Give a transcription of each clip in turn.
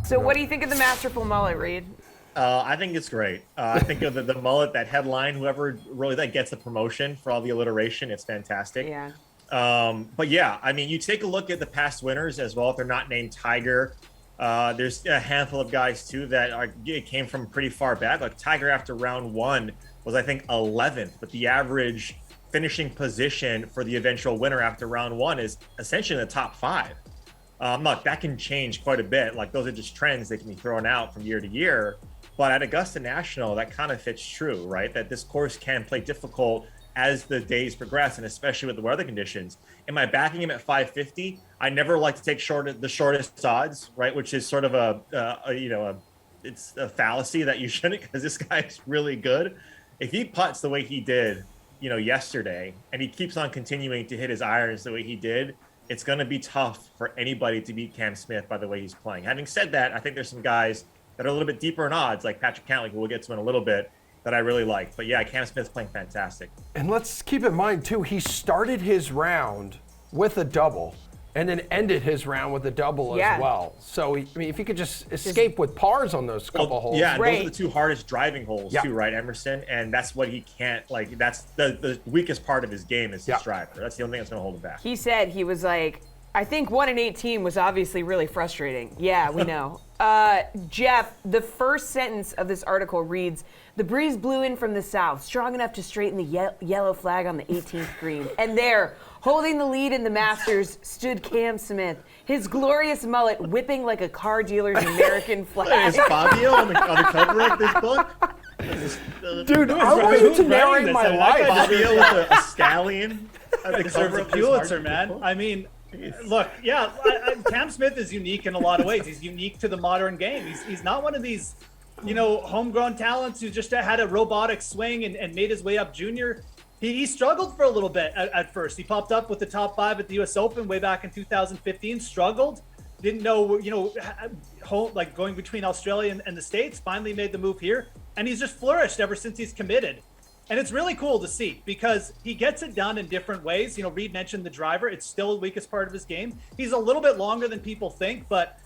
So what do you think of the masterful mullet, Reid? I think it's great. I think of the mullet, that headline, whoever really that gets the promotion for all the alliteration, it's fantastic. Yeah. But yeah, I mean, you take a look at the past winners as well. If they're not named Tiger, there's a handful of guys too that came from pretty far back. Like Tiger after round one was, I think, 11th, but the average finishing position for the eventual winner after round one is essentially in the top five. Look, that can change quite a bit. Like those are just trends that can be thrown out from year to year. But at Augusta National, that kind of fits true, right? That this course can play difficult as the days progress, and especially with the weather conditions. Am I backing him at 550? I never like to take the shortest odds, right? Which is sort of it's a fallacy that you shouldn't, because this guy is really good. If he putts the way he did, yesterday, and he keeps on continuing to hit his irons the way he did, it's going to be tough for anybody to beat Cam Smith by the way he's playing. Having said that, I think there's some guys that are a little bit deeper in odds, like Patrick Cantley, who we'll get to in a little bit, that I really like. But yeah, Cam Smith's playing fantastic. And let's keep in mind, too, he started his round with a double and then ended his round with a double as well. So, if he could just escape with pars on those couple holes. Yeah, those are the two hardest driving holes too, right, Emerson? And that's what he can't, that's the weakest part of his game is his driver. That's the only thing that's going to hold him back. He said, he was like, I think 1 in 18 was obviously really frustrating. Yeah, we know. Geoff, the first sentence of this article reads, "The breeze blew in from the south, strong enough to straighten the yellow flag on the 18th green. And there, holding the lead in the Masters, stood Cam Smith, his glorious mullet whipping like a car dealer's American flag." Is Fabio on the cover of this book? Dude, I want you to narrate my life. Fabio with a scallion. Deserves a Pulitzer, man. I mean, look, Cam Smith is unique in a lot of ways. He's unique to the modern game. He's not one of these, homegrown talents who just had a robotic swing and made his way up junior. He struggled for a little bit at first. He popped up with the top 5 at the U.S. Open way back in 2015, struggled, didn't know, going between Australia and the States, finally made the move here. And he's just flourished ever since he's committed. And it's really cool to see because he gets it done in different ways. Reid mentioned the driver. It's still the weakest part of his game. He's a little bit longer than people think, but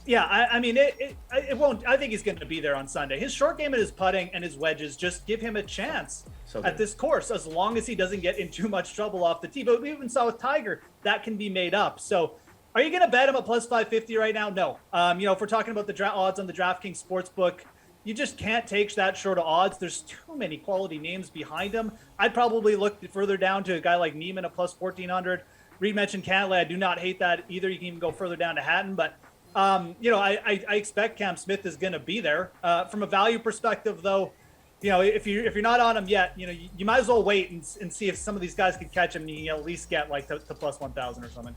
yeah, it won't. I think he's going to be there on Sunday. His short game and his putting and his wedges just give him a chance at this course, as long as he doesn't get in too much trouble off the tee. But we even saw with Tiger, that can be made up. So are you going to bet him at plus 550 right now? No. If we're talking about the odds on the DraftKings Sportsbook, you just can't take that short of odds. There's too many quality names behind him. I'd probably look further down to a guy like Neiman at plus 1,400. Reid mentioned Cantlay. I do not hate that either. You can even go further down to Hatton. But, I expect Cam Smith is going to be there. From a value perspective, though, if you're not on him yet, you might as well wait and see if some of these guys can catch him. And you can at least get to plus 1,000 or something.